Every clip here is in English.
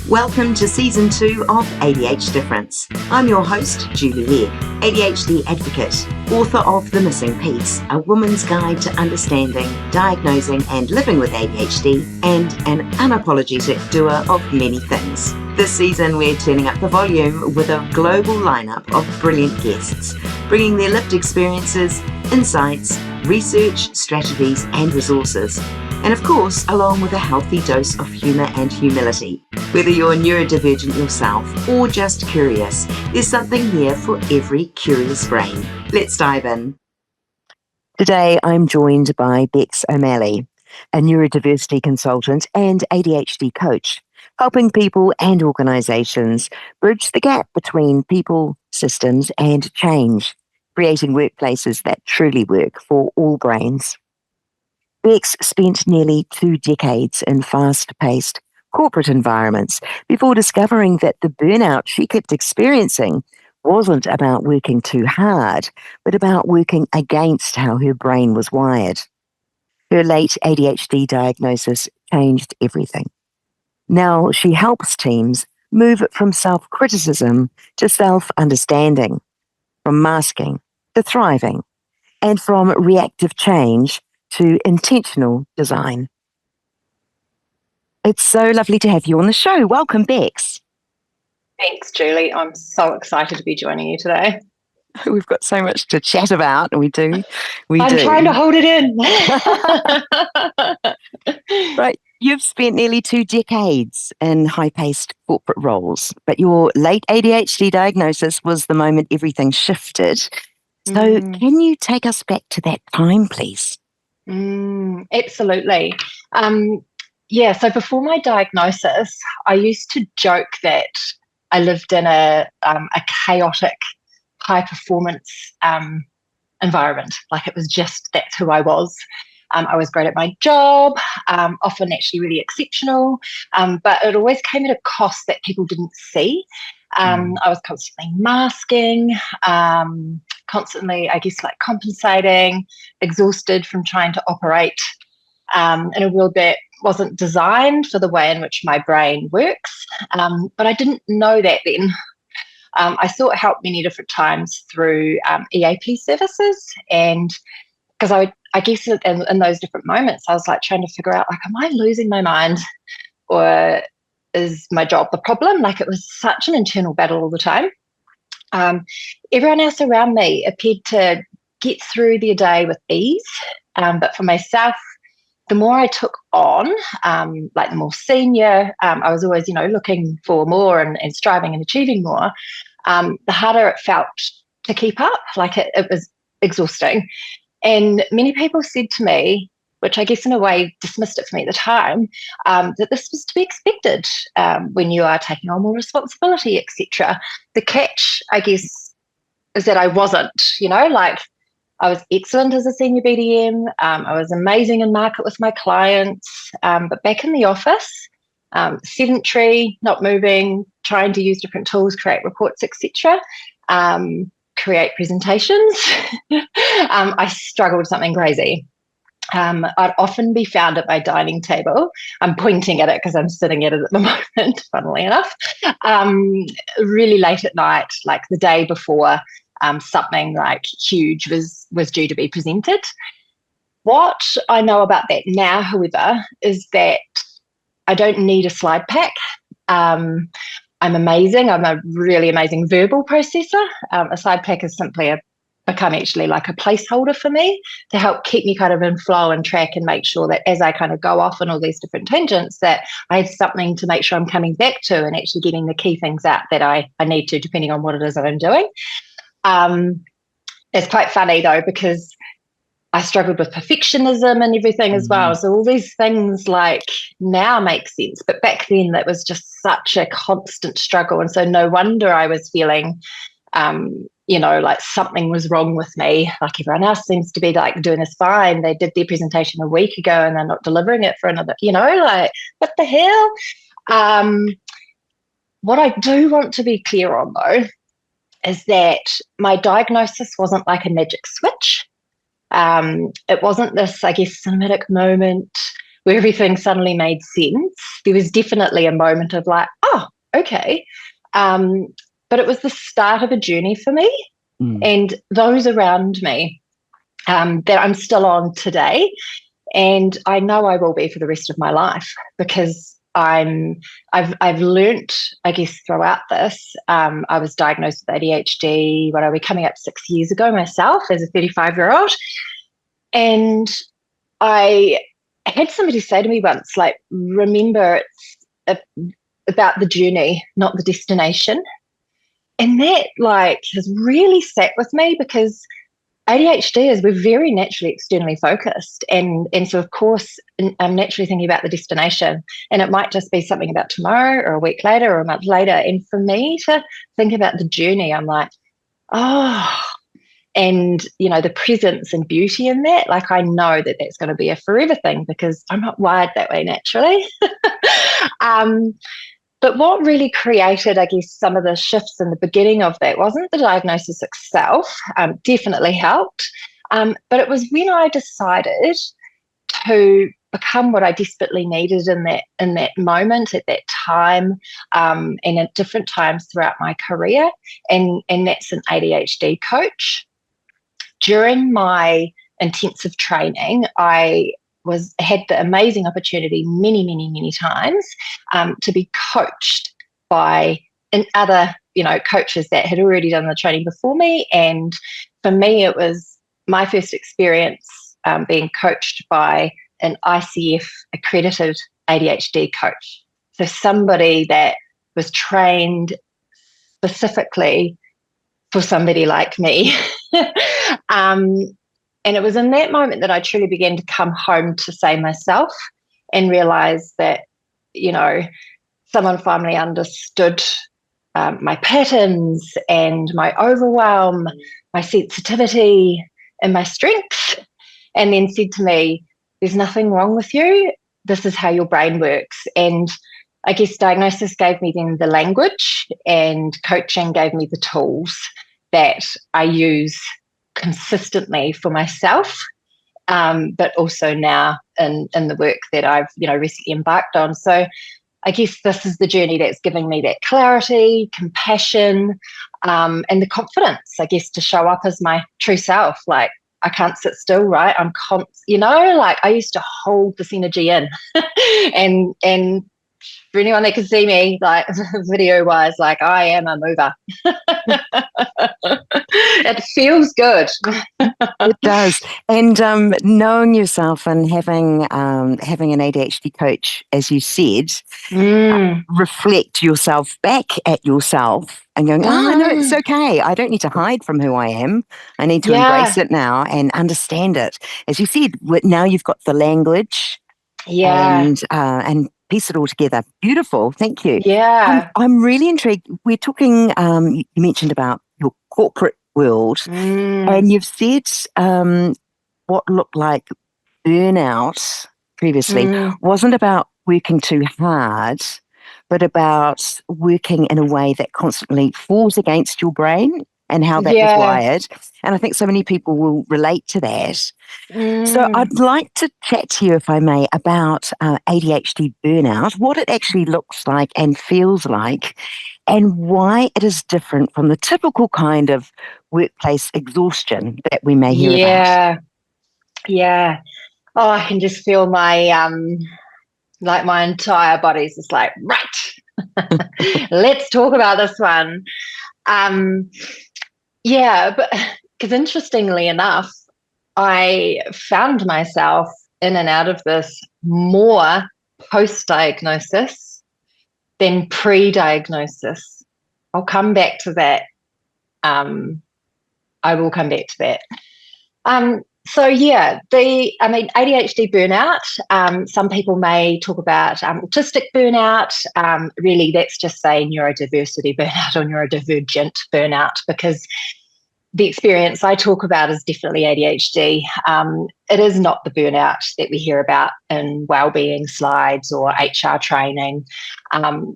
Welcome to Season 2 of ADHD Difference. I'm your host, Julie Legg, ADHD advocate, author of The Missing Piece, a woman's guide to understanding, diagnosing and living with ADHD, and an unapologetic doer of many things. This season, we're turning up the volume with a global lineup of brilliant guests, bringing their lived experiences, insights, research, strategies and resources. And of course, along with a healthy dose of humour and humility. Whether you're neurodivergent yourself or just curious, there's something here for every curious brain. Let's dive in. Today, I'm joined by Bex O'Malley, a neurodiversity consultant and ADHD coach, helping people and organisations bridge the gap between people, systems and change, creating workplaces that truly work for all brains. Bex spent nearly 2 decades in fast-paced corporate environments before discovering that the burnout she kept experiencing wasn't about working too hard, but about working against how her brain was wired. Her late ADHD diagnosis changed everything. Now she helps teams move from self-criticism to self-understanding, from masking to thriving, and from reactive change to intentional design. It's so lovely to have you on the show. Welcome, Bex. Thanks, Julie. I'm so excited to be joining you today. We've got so much to chat about. We do. I'm trying to hold it in. Right. You've spent nearly 2 decades in high-paced corporate roles, but your late ADHD diagnosis was the moment everything shifted. So can you take us back to that time, please? Absolutely. So before my diagnosis, I used to joke that I lived in a chaotic, high-performance environment. Like it was just, that's who I was. I was great at my job, often actually really exceptional, but it always came at a cost that people didn't see. I was constantly masking, constantly, I guess, like compensating, exhausted from trying to operate in a world that wasn't designed for the way in which my brain works. But I didn't know that then. I sought help many different times through EAP services, and because I guess in those different moments, I was like trying to figure out, like, am I losing my mind or is my job the problem? Like it was such an internal battle all the time. Everyone else around me appeared to get through their day with ease. But for myself, the more I took on, like the more senior, I was always, looking for more and striving and achieving more, the harder it felt to keep up. Like it was exhausting. And many people said to me, which I guess in a way dismissed it for me at the time, that this was to be expected when you are taking on more responsibility, etc. The catch, I guess, is that I wasn't, like I was excellent as a senior BDM. I was amazing in market with my clients, but back in the office, sedentary, not moving, trying to use different tools, create reports, etc., create presentations, I struggled with something crazy. I'd often be found at my dining table. I'm pointing at it because I'm sitting at it at the moment, funnily enough, really late at night, like the day before something like huge was due to be presented. What I know about that now, however, is that I don't need a slide pack. I'm amazing. I'm a really amazing verbal processor. A slide pack is simply become actually like a placeholder for me to help keep me kind of in flow and track and make sure that as I kind of go off on all these different tangents, that I have something to make sure I'm coming back to and actually getting the key things out that I need to, depending on what it is that I'm doing. It's quite funny though, because I struggled with perfectionism and everything as well. So all these things like now make sense, but back then that was just such a constant struggle. And so no wonder I was feeling, like something was wrong with me. Like everyone else seems to be like doing this fine. They did their presentation a week ago and they're not delivering it for another, like what the hell? What I do want to be clear on though, is that my diagnosis wasn't like a magic switch. It wasn't this, I guess, cinematic moment where everything suddenly made sense. There was definitely a moment of like, oh, okay. But it was the start of a journey for me and those around me that I'm still on today. And I know I will be for the rest of my life because I've learnt, I guess, throughout this. I was diagnosed with ADHD, what are we, coming up 6 years ago myself as a 35-year-old. And I had somebody say to me once, like, remember, it's about the journey, not the destination. And that, like, has really sat with me because ADHD is, we're very naturally externally focused. And so, of course, I'm naturally thinking about the destination. And it might just be something about tomorrow or a week later or a month later. And for me to think about the journey, I'm like, oh, and, you know, the presence and beauty in that, like, I know that that's going to be a forever thing because I'm not wired that way naturally. But what really created, I guess, some of the shifts in the beginning of that wasn't the diagnosis itself, definitely helped, but it was when I decided to become what I desperately needed in that moment, at that time, and at different times throughout my career, and that's an ADHD coach. During my intensive training, I had the amazing opportunity many times to be coached by other, you know, coaches that had already done the training before me. And for me, it was my first experience being coached by an ICF accredited ADHD coach. So somebody that was trained specifically for somebody like me. And it was in that moment that I truly began to come home to say myself and realize that, you know, someone finally understood my patterns and my overwhelm, my sensitivity and my strengths, and then said to me, there's nothing wrong with you. This is how your brain works. And I guess diagnosis gave me then the language, and coaching gave me the tools that I use consistently for myself, but also now in the work that I've, you know, recently embarked on. So I guess this is the journey that's giving me that clarity, compassion, and the confidence, I guess, to show up as my true self. Like, I can't sit still, right? You know, like, I used to hold this energy in and for anyone that can see me, like, video wise, like, I am a mover. It feels good. It does. And knowing yourself and having an ADHD coach, as you said, reflect yourself back at yourself and going, no, it's okay. I don't need to hide from who I am. I need to embrace it now and understand it. As you said, now you've got the language and piece it all together. Beautiful. Thank you. Yeah. I'm really intrigued. We're talking, you mentioned about your corporate world, and you've said what looked like burnout previously wasn't about working too hard, but about working in a way that constantly falls against your brain and how that was wired. And I think so many people will relate to that. So I'd like to chat to you, if I may, about ADHD burnout, what it actually looks like and feels like, and why it is different from the typical kind of workplace exhaustion that we may hear about. Yeah. Oh, I can just feel my like my entire body's just like, right, let's talk about this one. But because interestingly enough, I found myself in and out of this more post-diagnosis than pre-diagnosis. I'll come back to that. I will come back to that. ADHD burnout, some people may talk about autistic burnout. Really, that's just saying neurodiversity burnout or neurodivergent burnout, because the experience I talk about is definitely ADHD. It is not the burnout that we hear about in wellbeing slides or HR training,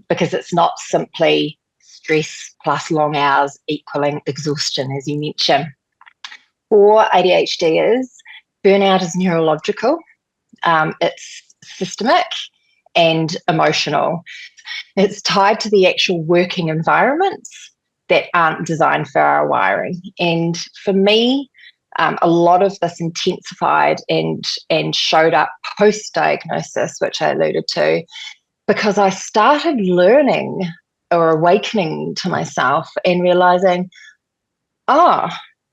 because it's not simply stress plus long hours equaling exhaustion, as you mentioned. For ADHD, burnout is neurological. It's systemic and emotional. It's tied to the actual working environments that aren't designed for our wiring. And for me, a lot of this intensified and showed up post-diagnosis, which I alluded to, because I started learning or awakening to myself and realizing, oh,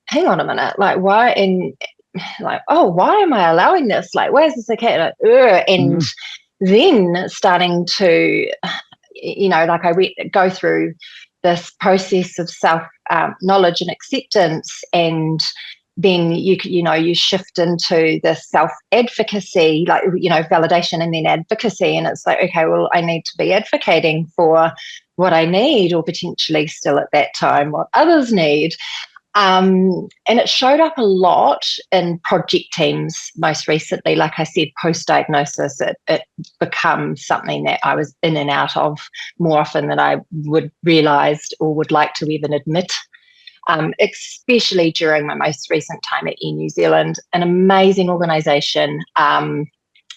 hang on a minute, like why why am I allowing this? Like, where's this okay? And then starting to, like I go through this process of self knowledge and acceptance, and then you shift into the self advocacy, like validation and then advocacy, and it's like, okay, well, I need to be advocating for what I need, or potentially still at that time what others need. And it showed up a lot in project teams most recently. Like I said, post-diagnosis, it becomes something that I was in and out of more often than I would realise or would like to even admit, especially during my most recent time at Air New Zealand, an amazing organisation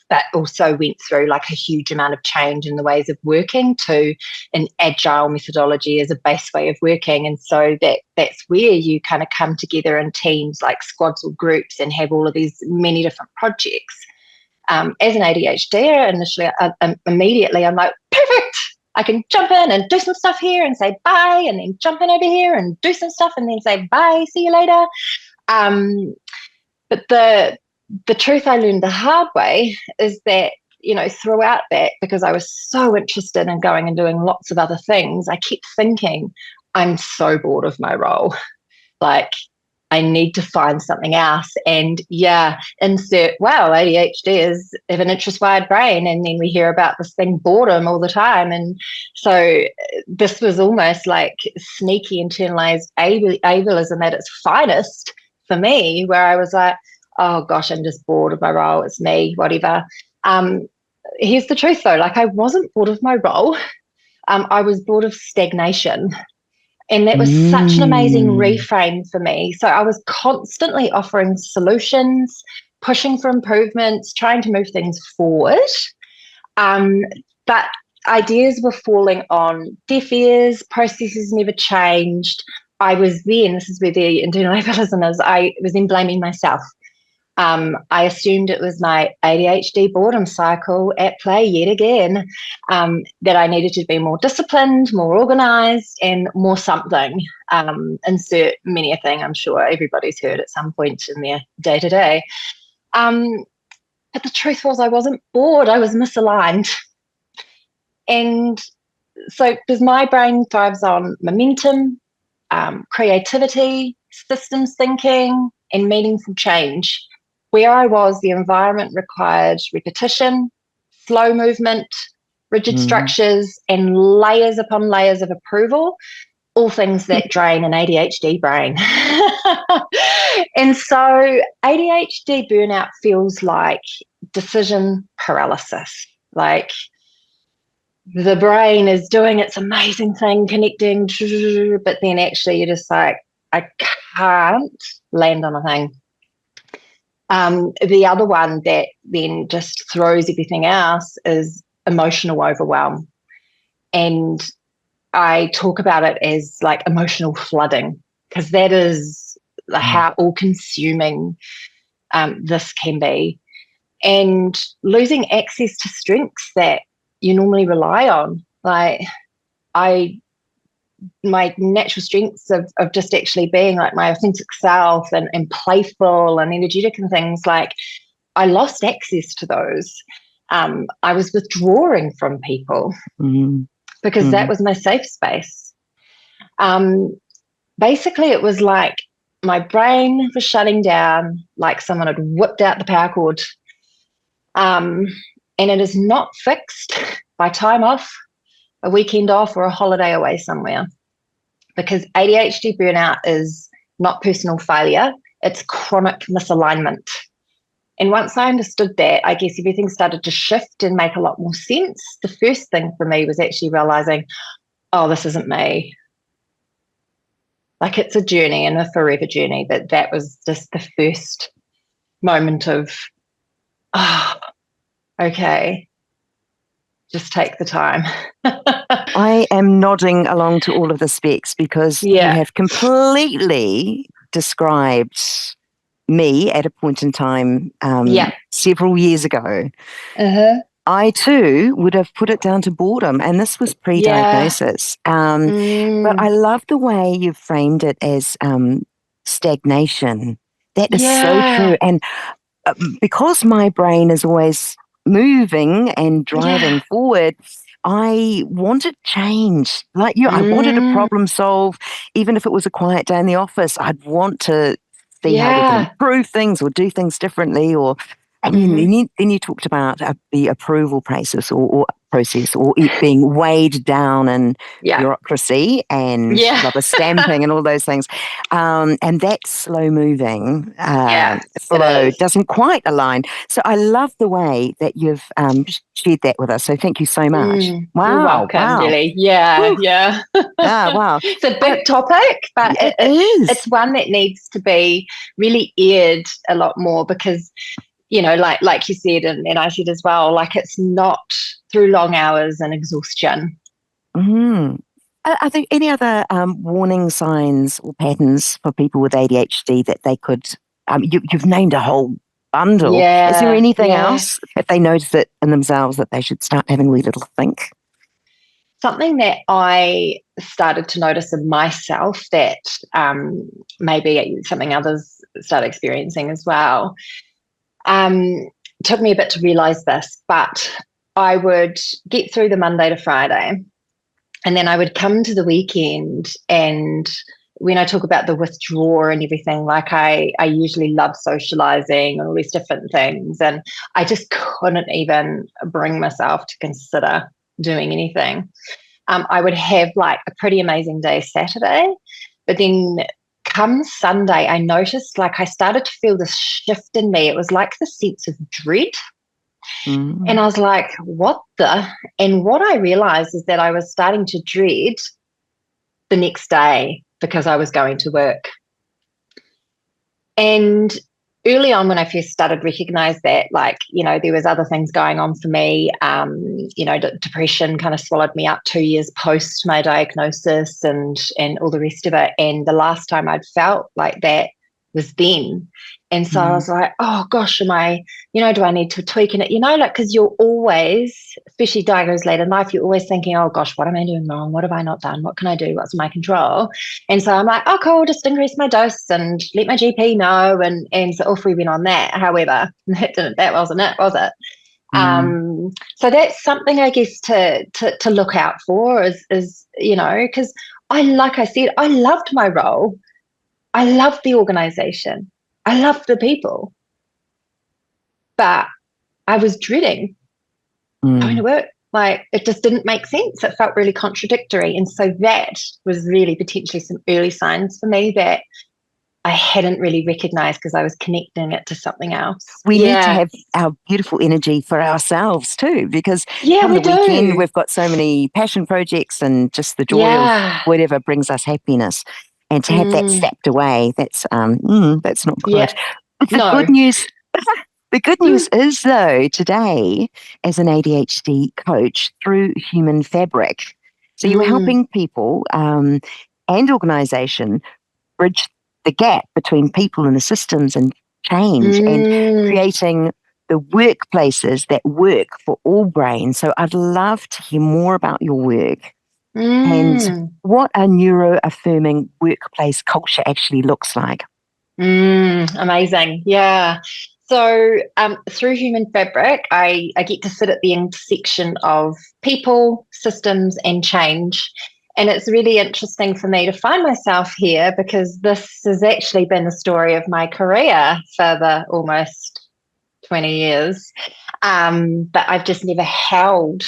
that also went through like a huge amount of change in the ways of working to an agile methodology as a base way of working. And so that's where you kind of come together in teams like squads or groups and have all of these many different projects. As an ADHD, initially, immediately I'm like, perfect, I can jump in and do some stuff here and say bye, and then jump in over here and do some stuff and then say bye, see you later. But the truth I learned the hard way is that, throughout that, because I was so interested in going and doing lots of other things, I kept thinking, I'm so bored of my role. Like, I need to find something else. And insert, ADHD is have an interest-wired brain. And then we hear about this thing, boredom, all the time. And so this was almost like sneaky internalized ableism at its finest for me, where I was like, oh gosh, I'm just bored of my role. It's me, whatever. Here's the truth though, like I wasn't bored of my role. I was bored of stagnation. And that was such an amazing reframe for me. So I was constantly offering solutions, pushing for improvements, trying to move things forward. But ideas were falling on deaf ears, processes never changed. I was then, this is where the internal ableism is, I was then blaming myself. I assumed it was my ADHD boredom cycle at play yet again, that I needed to be more disciplined, more organised, and more something. Insert many a thing I'm sure everybody's heard at some point in their day-to-day. But the truth was I wasn't bored, I was misaligned. And so because my brain thrives on momentum, creativity, systems thinking, and meaningful change. Where I was, the environment required repetition, slow movement, rigid structures, and layers upon layers of approval, all things that drain an ADHD brain. And so ADHD burnout feels like decision paralysis. Like the brain is doing its amazing thing, connecting, but then actually you're just like, I can't land on a thing. The other one that then just throws everything else is emotional overwhelm. And I talk about it as like emotional flooding, because that is how all-consuming this can be. And losing access to strengths that you normally rely on. Like my natural strengths of just actually being like my authentic self and playful and energetic and things, like I lost access to those. I was withdrawing from people because that was my safe space. Basically, it was like my brain was shutting down, like someone had whipped out the power cord. And it is not fixed by time off, a weekend off, or a holiday away somewhere. Because ADHD burnout is not personal failure, it's chronic misalignment. And once I understood that, I guess everything started to shift and make a lot more sense. The first thing for me was actually realizing, oh, this isn't me. Like it's a journey and a forever journey, but that was just the first moment of, Okay. Just take the time. I am nodding along to all of the specs because you Yeah. have completely described me at a point in time Yeah. several years ago. Uh-huh. I too would have put it down to boredom, and this was Yeah. pre-diagnosis. But I love the way you've framed it as stagnation. That is so Yeah. true. And because my brain is always moving and driving Yeah. forward, I wanted change. Like you, I wanted to problem solve. Even if it was a quiet day in the office, I'd want to see how we could Yeah. improve things or do things differently. And then you talked about the approval process or it being weighed down in Yeah. bureaucracy and Yeah. rubber stamping and all those things. And that slow moving Yeah. It flow is. doesn't quite align. So I love the way that you've shared that with us. So thank you so much. You're Wow. welcome, Wow. Julie. Yeah. Whew. Yeah. Ah, wow. It's a big topic, but It is. it's one that needs to be really aired a lot more because, like you said, and I said as well, like it's not through long hours and exhaustion. Mm. Are there any other warning signs or patterns for people with ADHD that they could? You've named a whole bundle. Is there Yeah. anything Yeah. else if they notice it in themselves that they should start having a wee little think? Something that I started to notice in myself that maybe something others start experiencing as well. Took me a bit to realize this, but I would get through the Monday to Friday, and then I would come to the weekend. And when I talk about the withdrawal and everything, like I usually love socializing and all these different things, and I just couldn't even bring myself to consider doing anything. I would have like a pretty amazing day Saturday, but then come Sunday, I noticed like I started to feel this shift in me. It was like the sense of dread. And I was like, what the? And what I realized is that I was starting to dread the next day because I was going to work. And early on when I first started recognize that, like, there was other things going on for me. Depression kind of swallowed me up 2 years post my diagnosis and all the rest of it. And the last time I'd felt like that was then. And so I was like, oh gosh, am I, do I need to tweak in it? Like, because you're always, especially diagnosed late in life, you're always thinking, oh gosh, what am I doing wrong? What have I not done? What can I do? What's in my control? And so I'm like, oh, cool, just increase my dose and let my GP know. And so off we went on that. However, that wasn't it, was it? So that's something I guess to look out for is because like I said, I loved my role. I loved the organization. I loved the people. But I was dreading going to work. Like it just didn't make sense. It felt really contradictory. And so that was really potentially some early signs for me that I hadn't really recognized because I was connecting it to something else. We need to have our beautiful energy for ourselves too, because on the weekend we've got so many passion projects and just the joy of whatever brings us happiness. And to have that sapped away, that's not good. Yeah. But the good news, the good news is though, today as an ADHD coach through Human Fabric, so you're helping people and organisation bridge the gap between people and the systems and change and creating the workplaces that work for all brains. So I'd love to hear more about your work and what a neuro-affirming workplace culture actually looks like. Amazing. Yeah. So through Human Fabric, I get to sit at the intersection of people, systems, and change. And it's really interesting for me to find myself here because this has actually been the story of my career for the almost 20 years. But I've just never held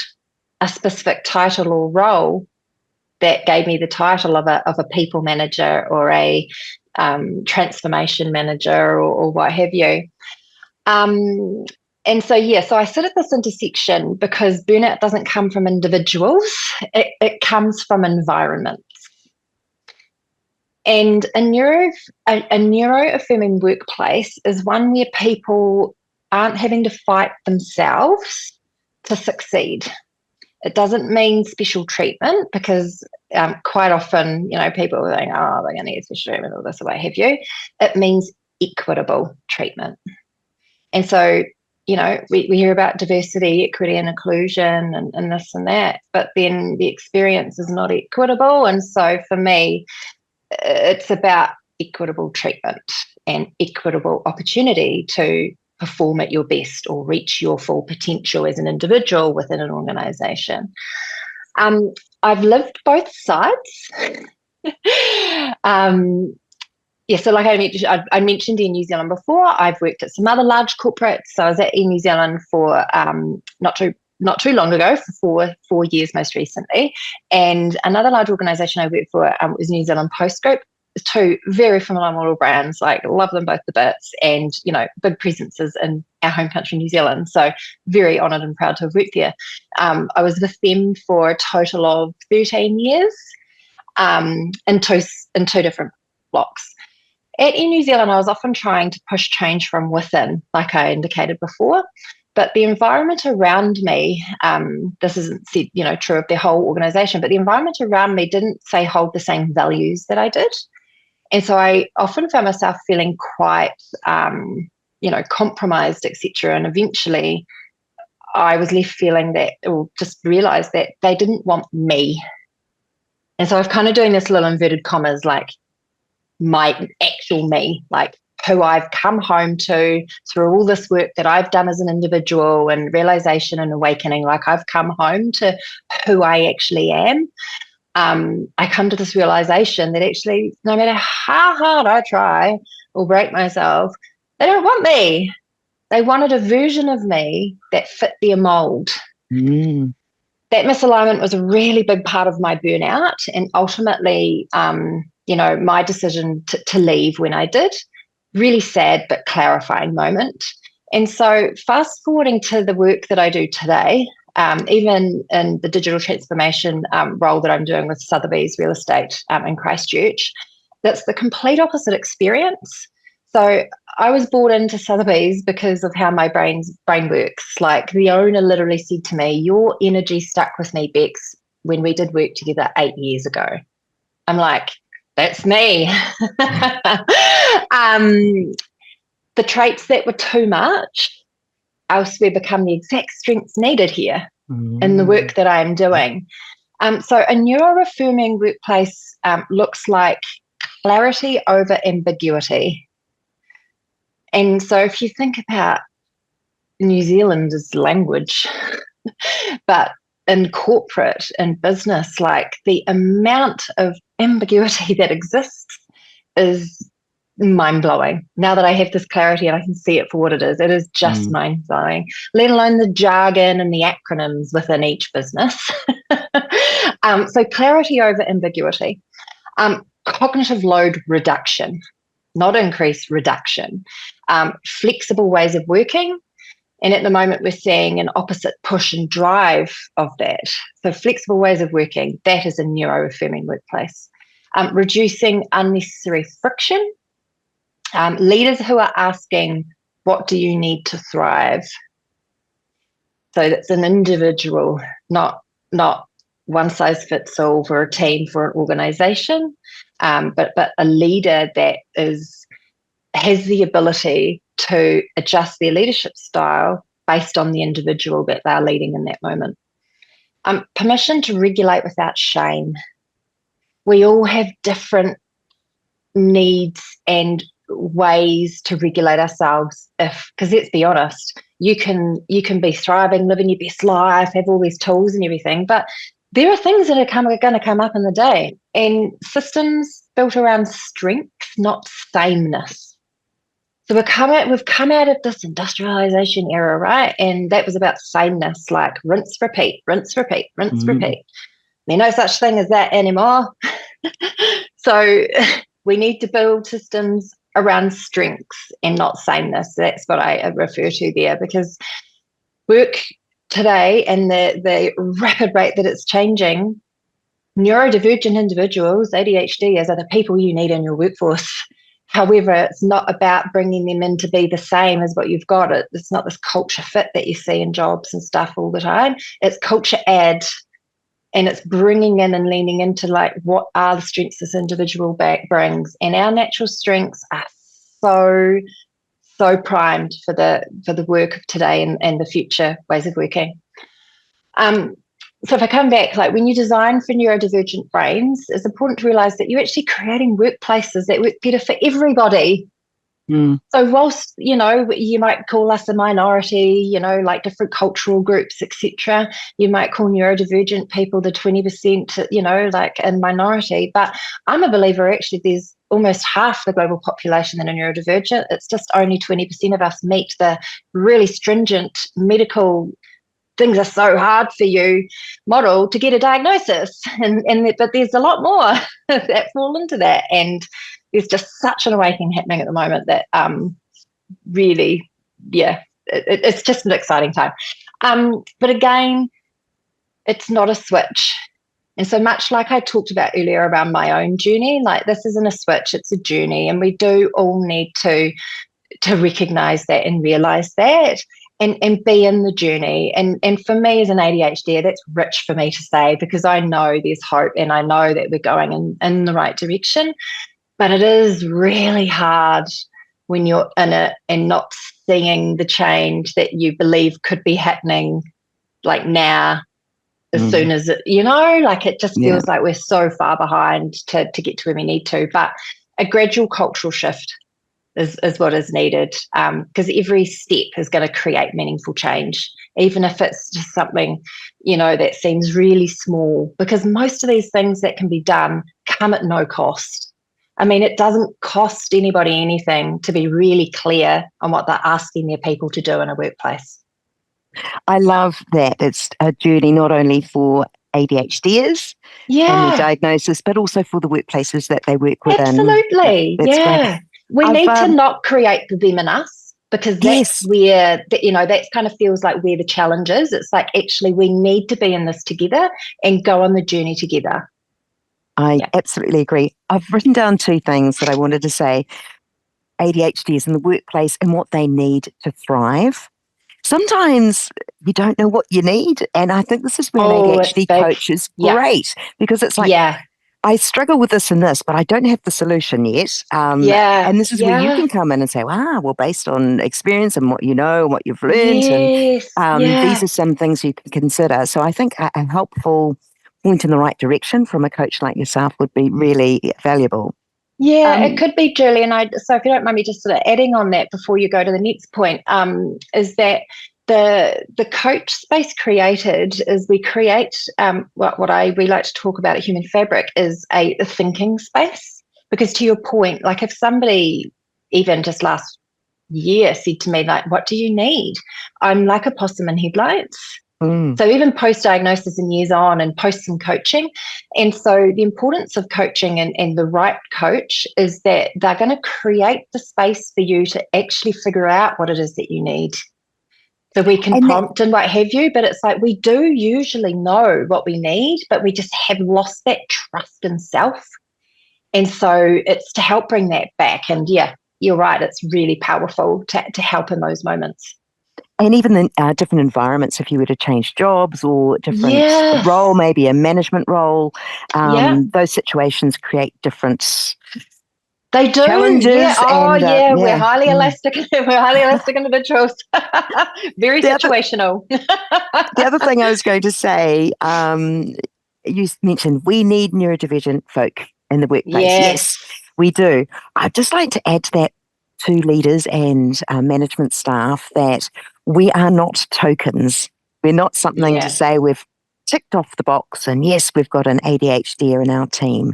a specific title or role that gave me the title of a people manager or a transformation manager or what have you. And so I sit at this intersection because burnout doesn't come from individuals, it comes from environments. And a neuro-affirming workplace is one where people aren't having to fight themselves to succeed. It doesn't mean special treatment, because quite often, people are saying, oh, they're going to get special treatment or this or what have you. It means equitable treatment. And so, we hear about diversity, equity, and inclusion and this and that, but then the experience is not equitable. And so for me, it's about equitable treatment and equitable opportunity to perform at your best or reach your full potential as an individual within an organisation. I've lived both sides. So like I mentioned in New Zealand before, I've worked at some other large corporates. So I was at New Zealand for not too long ago, for 4 years most recently. And another large organisation I worked for was New Zealand Post Group. Two very phenomenal brands, like love them both to bits, and big presences in our home country, New Zealand. So very honoured and proud to have worked there. I was with them for a total of 13 years, in two different blocks. In New Zealand, I was often trying to push change from within, like I indicated before. But the environment around me, this isn't true of the whole organisation, but the environment around me didn't hold the same values that I did. And so I often found myself feeling quite, compromised, etc. And eventually I was left feeling that, or just realised that they didn't want me. And so I was kind of doing this little inverted commas, like my actual me, like who I've come home to through all this work that I've done as an individual and realisation and awakening, like I've come home to who I actually am. I come to this realization that actually, no matter how hard I try or break myself, they don't want me. They wanted a version of me that fit their mold. Mm. That misalignment was a really big part of my burnout, and ultimately, my decision to leave when I did. Really sad but clarifying moment. And so fast forwarding to the work that I do today, even in the digital transformation role that I'm doing with Sotheby's Real Estate in Christchurch, that's the complete opposite experience. So I was brought into Sotheby's because of how my brain works. Like the owner literally said to me, your energy stuck with me, Bex, when we did work together 8 years ago. I'm like, that's me. The traits that were too much elsewhere become the exact strengths needed here in the work that I am doing. So a neuro-affirming workplace looks like clarity over ambiguity. And so if you think about New Zealand's language, but in corporate and business, like the amount of ambiguity that exists is mind-blowing. Now that I have this clarity and I can see it for what it is just mind-blowing, let alone the jargon and the acronyms within each business. So clarity over ambiguity. Cognitive load reduction, not increase, reduction. Flexible ways of working. And at the moment, we're seeing an opposite push and drive of that. So flexible ways of working, that is a neuro-affirming workplace. Reducing unnecessary friction. Leaders who are asking, what do you need to thrive? So that's an individual, not one size fits all for a team, for an organisation, but a leader that has the ability to adjust their leadership style based on the individual that they're leading in that moment. Permission to regulate without shame. We all have different needs and ways to regulate ourselves, because let's be honest, you can be thriving, living your best life, have all these tools and everything, but there are things that are going to come up in the day, and systems built around strength, not sameness. So we've come out of this industrialization era, right? And that was about sameness, like rinse, repeat, rinse, repeat, rinse, repeat. There's no such thing as that anymore. So we need to build systems around strengths and not sameness. That's what I refer to there, because work today and the rapid rate that it's changing, neurodivergent individuals, ADHD, are the people you need in your workforce. However, it's not about bringing them in to be the same as what you've got. It's not this culture fit that you see in jobs and stuff all the time. It's culture add, and it's bringing in and leaning into like, what are the strengths this individual brings? And our natural strengths are so primed for the work of today and the future ways of working. So if I come back, like when you design for neurodivergent brains, it's important to realize that you're actually creating workplaces that work better for everybody. So whilst, you might call us a minority, like different cultural groups, etc., you might call neurodivergent people the 20%, like a minority. But I'm a believer, actually, there's almost half the global population that are neurodivergent. It's just only 20% of us meet the really stringent medical things are so hard for you model to get a diagnosis. But there's a lot more that fall into that. And there's just such an awakening happening at the moment that really, it's just an exciting time. But again, it's not a switch. And so much like I talked about earlier around my own journey, like this isn't a switch, it's a journey. And we do all need to recognize that and realize that. And be in the journey. And for me as an ADHD, that's rich for me to say, because I know there's hope and I know that we're going in the right direction. But it is really hard when you're in it and not seeing the change that you believe could be happening like now, as soon as it, like it just feels like we're so far behind to get to where we need to. But a gradual cultural shift is what is needed, because every step is going to create meaningful change, even if it's just something, that seems really small, because most of these things that can be done come at no cost. I mean, it doesn't cost anybody anything to be really clear on what they're asking their people to do in a workplace. I love that it's a journey not only for ADHDers and the diagnosis, but also for the workplaces that they work within. Absolutely, That's great. We need to not create the them and us, because that's where, that kind of feels like where the challenge is. It's like, actually, we need to be in this together and go on the journey together. I absolutely agree. I've written down two things that I wanted to say. ADHDers in the workplace and what they need to thrive. Sometimes you don't know what you need. And I think this is where an ADHD coach is great, because it's like, I struggle with this and this, but I don't have the solution yet. And this is where you can come in and say, wow, well, based on experience and what you know, what you've learned, and these are some things you can consider. So I think a helpful point in the right direction from a coach like yourself would be really valuable. Yeah, it could be, Julie. And so if you don't mind me just sort of adding on that before you go to the next point, is that the coach space created is we create what we like to talk about at Human Fabric is a thinking space. Because to your point, like if somebody even just last year said to me, like, what do you need? I'm like a possum in headlights. So even post-diagnosis and years on and post some coaching. And so the importance of coaching and the right coach is that they're going to create the space for you to actually figure out what it is that you need. So we can prompt and what have you, but it's like we do usually know what we need, but we just have lost that trust in self. And so it's to help bring that back. And you're right, it's really powerful to help in those moments. And even in different environments, if you were to change jobs or different role, maybe a management role, those situations create different they do. challenges. We're highly elastic. We're highly elastic individuals. Very situational. The other thing I was going to say, you mentioned we need neurodivergent folk in the workplace. Yes, we do. I'd just like to add to that to leaders and management staff that we are not tokens. We're not something to say we've ticked off the box and yes, we've got an ADHD in our team.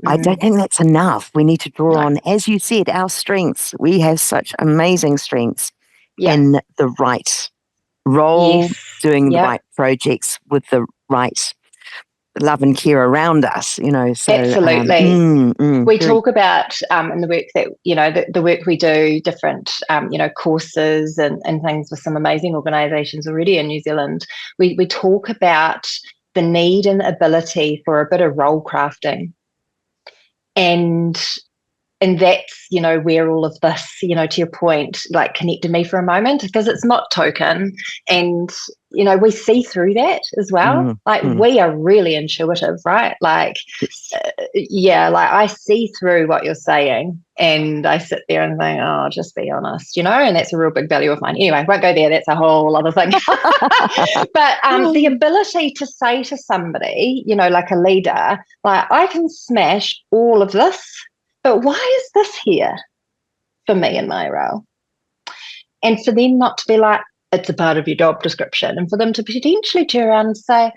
I don't think that's enough. We need to draw on, as you said, our strengths. We have such amazing strengths in the right role, doing the right projects with the right love and care around us, So, absolutely. We talk about in the work that, the work we do, different, courses and things with some amazing organisations already in New Zealand. We talk about the need and ability for a bit of role crafting. And And that's, where all of this, to your point, like connected me for a moment, because it's not token. And, we see through that as well. Like we are really intuitive, right? Like, Yes. like I see through what you're saying and I sit there and think, oh, just be honest, and that's a real big value of mine. Anyway, won't go there. That's a whole other thing. But the ability to say to somebody, like a leader, like I can smash all of this, but why is this here for me in my role? And for them not to be like, it's a part of your job description, and for them to potentially turn around and say,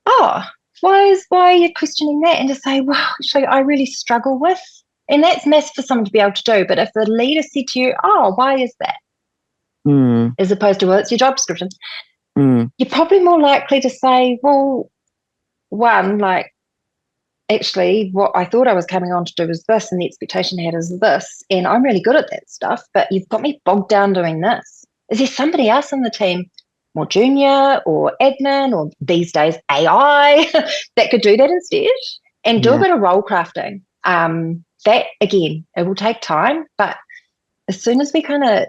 oh, why are you questioning that? And to say, well, actually, I really struggle with, and that's massive for someone to be able to do. But if the leader said to you, oh, why is that? As opposed to, well, it's your job description, you're probably more likely to say, well, one, like, actually, what I thought I was coming on to do was this, and the expectation I had is this, and I'm really good at that stuff, but you've got me bogged down doing this. Is there somebody else in the team, more junior or admin or these days AI, that could do that instead and do a bit of role crafting? That, again, it will take time, but as soon as we kind of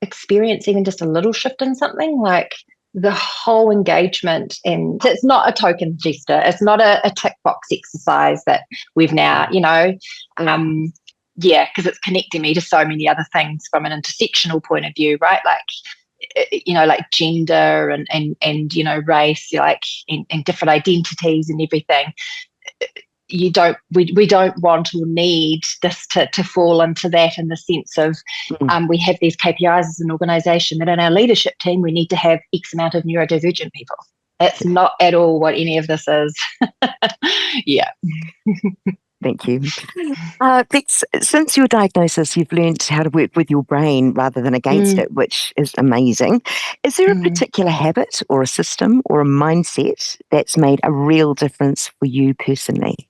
experience even just a little shift in something, like the whole engagement, and it's not a token gesture, it's not a tick box exercise that we've now, because it's connecting me to so many other things from an intersectional point of view, right? Like gender and race, like and different identities and everything. We don't want or need this to fall into that, in the sense of we have these KPIs as an organisation that in our leadership team we need to have X amount of neurodivergent people. That's not at all what any of this is. Yeah. Thank you. Bex, since your diagnosis, you've learned how to work with your brain rather than against it, which is amazing. Is there a particular habit or a system or a mindset that's made a real difference for you personally?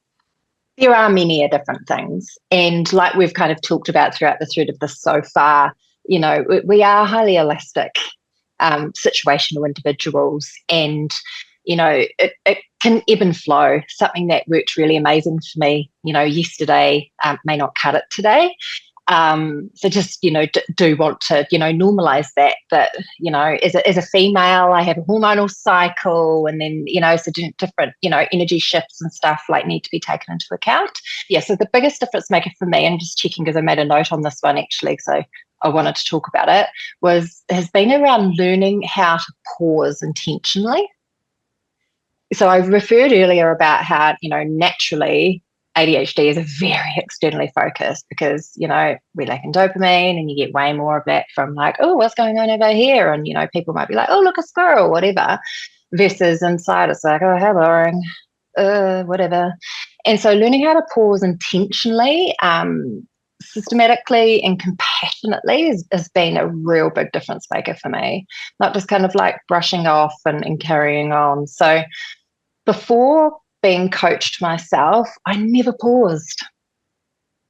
There are many different things. And like we've kind of talked about throughout the thread of this so far, we are highly elastic, situational individuals, and it can ebb and flow. Something that worked really amazing for me, yesterday may not cut it today. So just, do want to, normalize that. But, as a female, I have a hormonal cycle, and then, so different, energy shifts and stuff like need to be taken into account. Yeah. So the biggest difference maker for me, and just checking because I made a note on this one actually, so I wanted to talk about it, has been around learning how to pause intentionally. So I referred earlier about how, naturally ADHD is very externally focused because, we lack in dopamine, and you get way more of that from like, oh, what's going on over here? And, people might be like, oh, look, a squirrel, whatever, versus inside it's like, oh, how boring, whatever. And so learning how to pause intentionally, systematically and compassionately has been a real big difference maker for me, not just kind of like brushing off and carrying on. So before being coached myself, I never paused.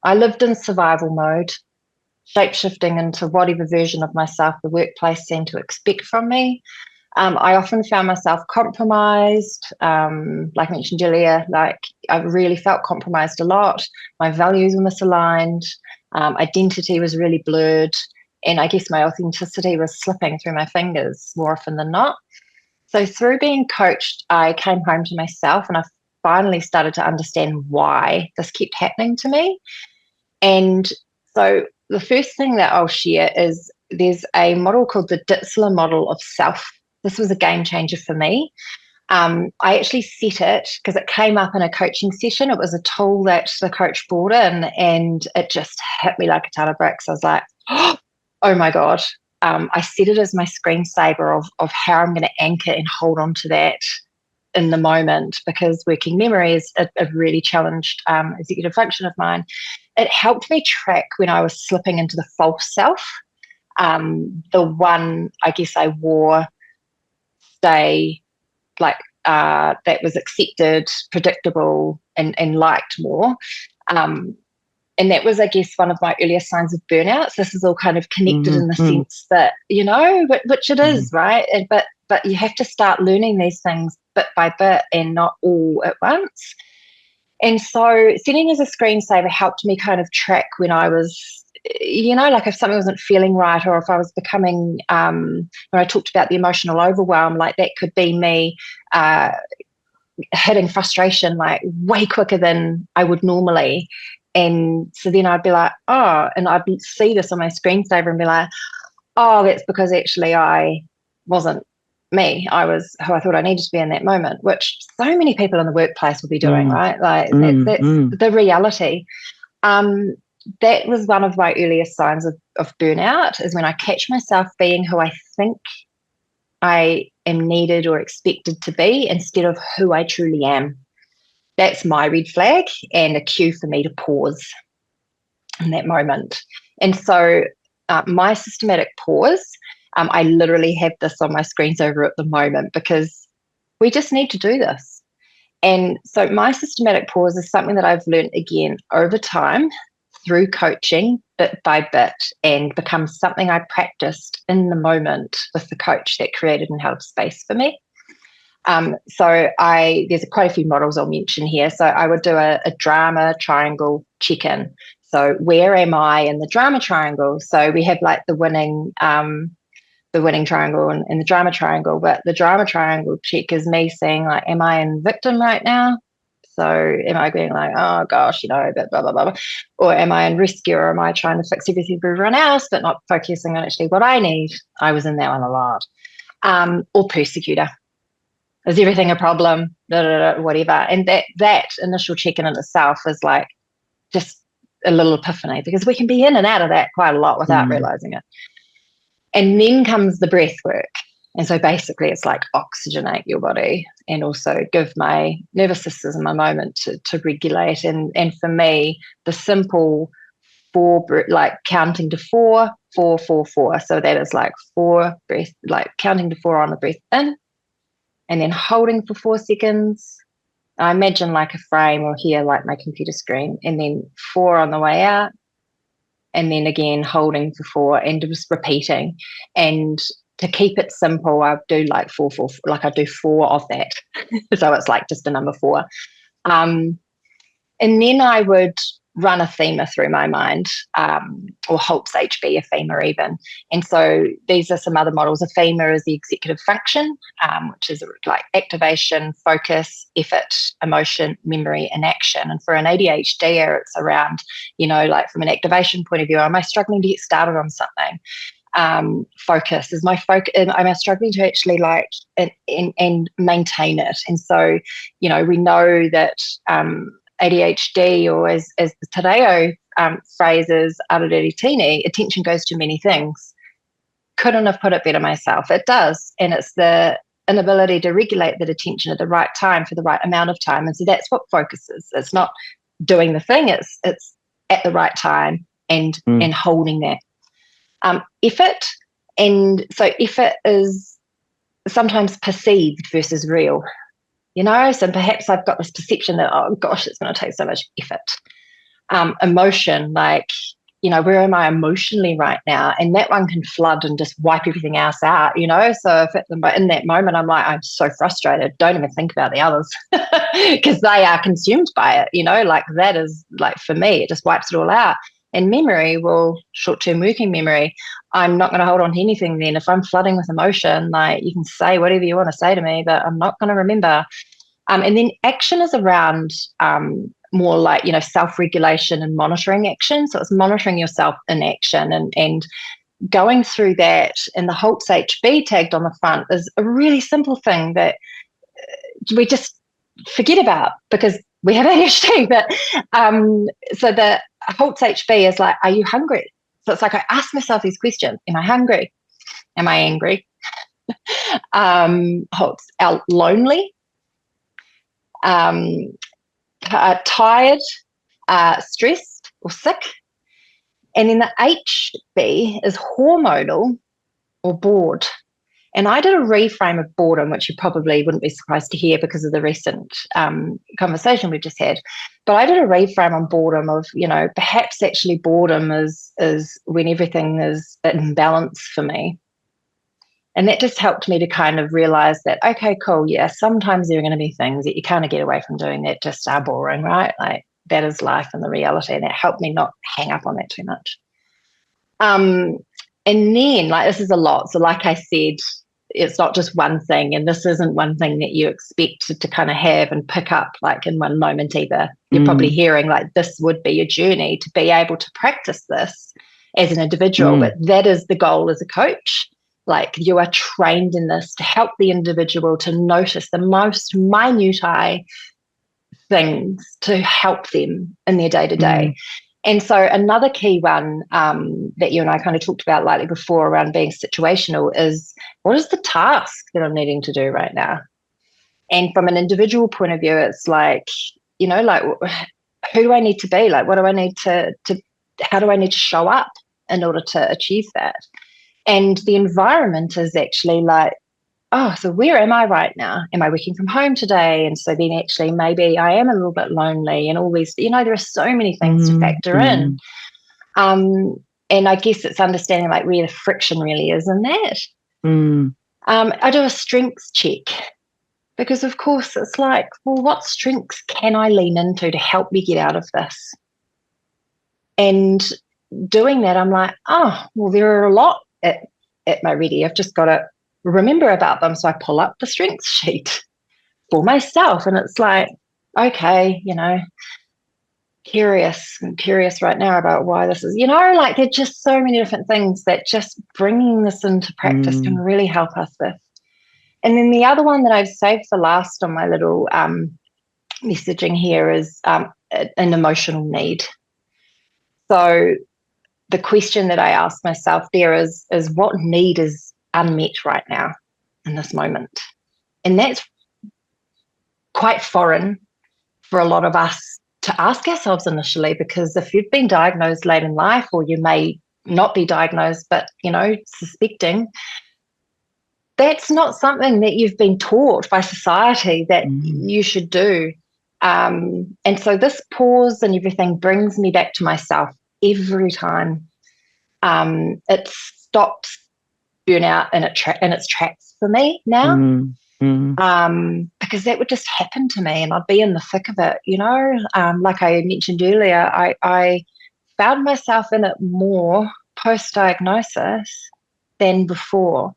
I lived in survival mode, shape-shifting into whatever version of myself the workplace seemed to expect from me. I often found myself compromised, like I mentioned earlier, like I really felt compromised a lot. My values were misaligned, identity was really blurred, and I guess my authenticity was slipping through my fingers more often than not. So through being coached, I came home to myself, and I finally started to understand why this kept happening to me. And so the first thing that I'll share is there's a model called the Ditzler model of self. This was a game changer for me. I actually set it because it came up in a coaching session. It was a tool that the coach brought in, and it just hit me like a ton of bricks. I was like, oh my God. I set it as my screensaver of how I'm going to anchor and hold on to that in the moment, because working memory is a really challenged executive function of mine. It helped me track when I was slipping into the false self, the one I guess I wore, stay, like that was accepted, predictable, and liked more. And that was, I guess, one of my earliest signs of burnout. So this is all kind of connected in the sense that, which it is, right? But you have to start learning these things bit by bit and not all at once. And so setting as a screensaver helped me kind of track when I was, like if something wasn't feeling right, or if I was becoming, when I talked about the emotional overwhelm, like that could be me hitting frustration like way quicker than I would normally. And so then I'd be like, oh, and I'd see this on my screensaver and be like, oh, that's because actually I wasn't me. I was who I thought I needed to be in that moment, which so many people in the workplace will be doing, right? Like that's the reality. That was one of my earliest signs of burnout, is when I catch myself being who I think I am needed or expected to be instead of who I truly am. That's my red flag and a cue for me to pause in that moment. And so my systematic pause, I literally have this on my screensaver at the moment because we just need to do this. And so my systematic pause is something that I've learned again over time through coaching, bit by bit, and becomes something I practiced in the moment with the coach that created and held space for me. So there's quite a few models I'll mention here. So I would do a drama triangle check-in. So where am I in the drama triangle? So we have like the winning triangle and the drama triangle, but the drama triangle check is me saying like, am I in victim right now? So am I being like, oh gosh, blah, blah, blah, blah, or am I in rescue, or am I trying to fix everything for everyone else, but not focusing on actually what I need? I was in that one a lot. Or persecutor. Is everything a problem? Whatever. And that initial check-in in itself is like just a little epiphany, because we can be in and out of that quite a lot without realizing it. And then comes the breath work. And so basically it's like oxygenate your body and also give my nervous system a moment to regulate. And for me, the simple like counting to 4, 4, 4, 4. So that is like 4 breath, like counting to 4 on the breath in, and then holding for 4 seconds. I imagine like a frame, or here like my computer screen, and then 4 on the way out, and then again holding for 4, and just repeating. And to keep it simple, I do like 4, 4, like I do 4 of that. So it's like just a number 4. And then I would run AFEEMA through my mind, or HALT-HB, AFEEMA even. And so these are some other models. AFEEMA is the executive function, which is like activation, focus, effort, emotion, memory, and action. And for an ADHDer, it's around, like from an activation point of view, am I struggling to get started on something? Focus is my focus. Am I struggling to actually like and maintain it? And so, we know that ADHD, or as the Tadeo phrase is aroreretini, attention goes to many things. Couldn't have put it better myself. It does. And it's the inability to regulate that attention at the right time for the right amount of time. And so that's what focus is. It's not doing the thing, it's at the right time and holding that. Effort. And so effort is sometimes perceived versus real. So perhaps I've got this perception that, oh gosh, it's going to take so much effort. Emotion, like, where am I emotionally right now? And that one can flood and just wipe everything else out, So if in that moment I'm like, I'm so frustrated, don't even think about the others, because they are consumed by it, like that is like, for me, it just wipes it all out. And memory, well, short-term working memory, I'm not going to hold on to anything then. If I'm flooding with emotion, like you can say whatever you want to say to me, but I'm not going to remember. And then action is around more like, self-regulation and monitoring action. So it's monitoring yourself in action and going through that. And the HALT-HB tagged on the front is a really simple thing that we just forget about because we have ADHD. But so the HALT-HB is like, are you hungry? So it's like I ask myself these questions. Am I hungry? Am I angry? Lonely? Tired, stressed or sick. And then the HB is hormonal or bored. And I did a reframe of boredom, which you probably wouldn't be surprised to hear because of the recent conversation we just had. But I did a reframe on boredom of, perhaps actually boredom is when everything is in balance for me. And that just helped me to kind of realize that, okay, cool, yeah, sometimes there are going to be things that you kind of get away from doing that just are boring, right? Like that is life and the reality. And that helped me not hang up on that too much. And then, like, this is a lot. So like I said, it's not just one thing, and this isn't one thing that you expect to kind of have and pick up like in one moment either. You're probably hearing like this would be a journey to be able to practice this as an individual, but that is the goal as a coach. Like you are trained in this to help the individual to notice the most minute things to help them in their day-to-day. And so another key one that you and I kind of talked about lightly before around being situational is, what is the task that I'm needing to do right now? And from an individual point of view, it's like, you know, like who do I need to be? Like what do I need to how do I need to show up in order to achieve that? And the environment is actually like, oh, so where am I right now? Am I working from home today? And so then actually maybe I am a little bit lonely and all these, you know, there are so many things to factor in. And I guess it's understanding like where the friction really is in that. I do a strengths check because of course it's like, well, what strengths can I lean into to help me get out of this? And doing that, I'm like, oh, well, there are a lot at my ready. I've just got to remember about them. So I pull up the strengths sheet for myself, and it's like, okay, you know, I'm curious right now about why this is, you know, like there's just so many different things that just bringing this into practice can really help us with. And then the other one that I've saved for last on my little messaging here is an emotional need. So the question that I ask myself there is what need is unmet right now in this moment? And that's quite foreign for a lot of us to ask ourselves initially, because if you've been diagnosed late in life, or you may not be diagnosed, but, you know, suspecting, that's not something that you've been taught by society that you should do. And so this pause and everything brings me back to myself every time. It stops burnout in its tracks for me now. Because that would just happen to me and I'd be in the thick of it, you know. Like I mentioned earlier, I found myself in it more post-diagnosis than before.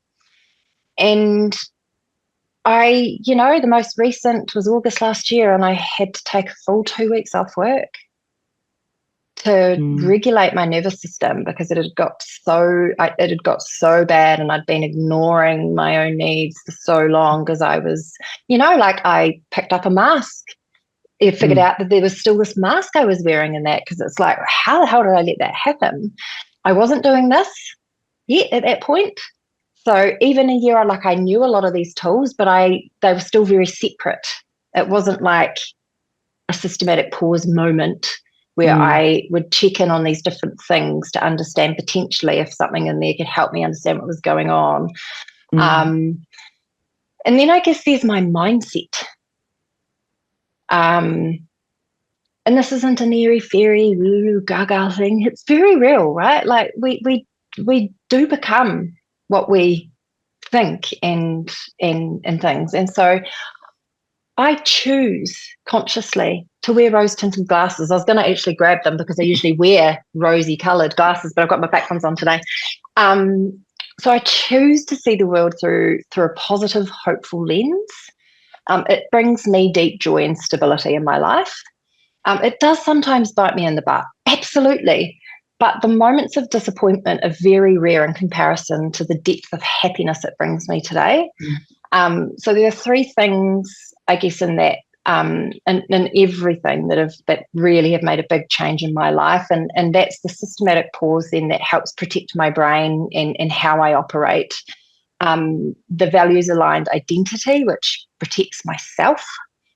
And I, you know, the most recent was August last year, and I had to take a full 2 weeks off work to regulate my nervous system because it had got so bad, and I'd been ignoring my own needs for so long because I was, you know, like I picked up a mask. I figured out that there was still this mask I was wearing in that, because it's like, how the hell did I let that happen? I wasn't doing this yet at that point. So even a year, like I knew a lot of these tools, but they were still very separate. It wasn't like a systematic pause moment where I would check in on these different things to understand potentially if something in there could help me understand what was going on. And then I guess there's my mindset. And this isn't an airy-fairy, gaga thing. It's very real, right? Like we do become what we think and things. And so I choose consciously to wear rose-tinted glasses. I was going to actually grab them because I usually wear rosy-coloured glasses, but I've got my back ones on today. So I choose to see the world through a positive, hopeful lens. It brings me deep joy and stability in my life. It does sometimes bite me in the butt, absolutely. But the moments of disappointment are very rare in comparison to the depth of happiness it brings me today. So there are three things, I guess, in that, in everything that really have made a big change in my life. And that's the systematic pause then that helps protect my brain and how I operate. The values aligned identity, which protects myself.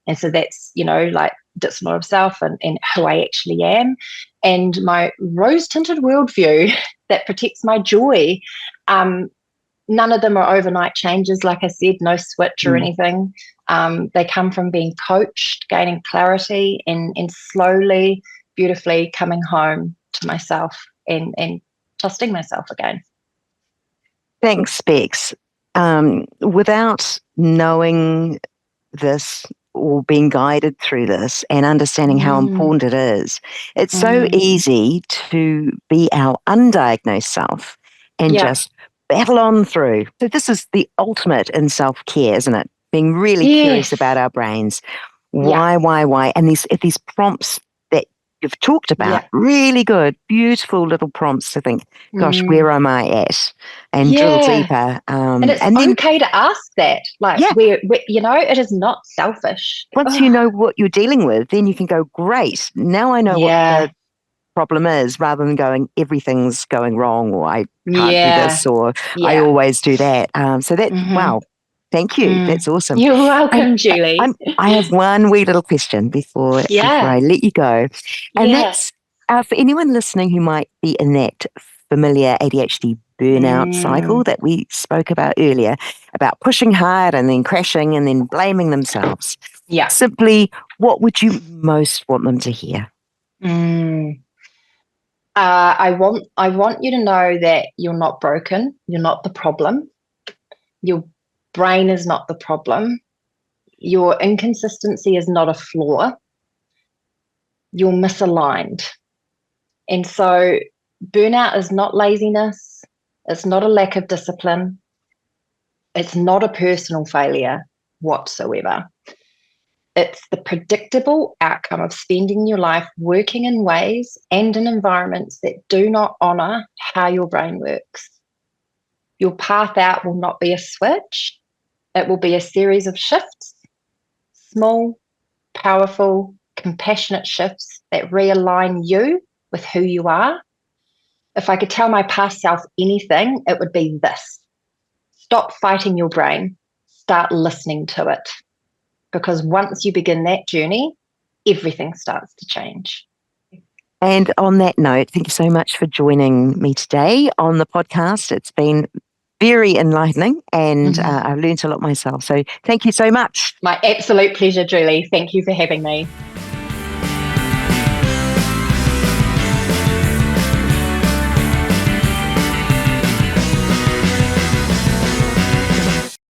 And so that's, you know, like discipline of self and who I actually am. And my rose-tinted worldview that protects my joy. None of them are overnight changes, like I said, no switch or anything. They come from being coached, gaining clarity, and slowly, beautifully coming home to myself and trusting myself again. Thanks, Bex. without knowing this or being guided through this and understanding how important it is, it's so easy to be our undiagnosed self and just battle on through. So this is the ultimate in self-care, isn't it? Being really curious about our brains. Why? And these prompts that you've talked about, really good, beautiful little prompts to think, gosh, where am I at? And drill deeper. And it's okay to ask that. Like, where, it is not selfish. Once you know what you're dealing with, then you can go, great, now I know what the problem is, rather than going, everything's going wrong, or I can't do this, or I always do that. So that, wow, thank you. That's awesome. You're welcome, Julie. I have one wee little question before I let you go. And that's for anyone listening who might be in that familiar ADHD burnout cycle that we spoke about earlier, about pushing hard and then crashing and then blaming themselves. Simply, what would you most want them to hear? I want you to know that you're not broken. You're not the problem. Your brain is not the problem. Your inconsistency is not a flaw. You're misaligned. And so burnout is not laziness. It's not a lack of discipline. It's not a personal failure whatsoever. It's the predictable outcome of spending your life working in ways and in environments that do not honour how your brain works. Your path out will not be a switch. It will be a series of shifts, small, powerful, compassionate shifts that realign you with who you are. If I could tell my past self anything, it would be this. Stop fighting your brain. Start listening to it. Because once you begin that journey, everything starts to change. And on that note, thank you so much for joining me today on the podcast. It's been very enlightening, and I've learned a lot myself. So thank you so much. My absolute pleasure, Julie. Thank you for having me.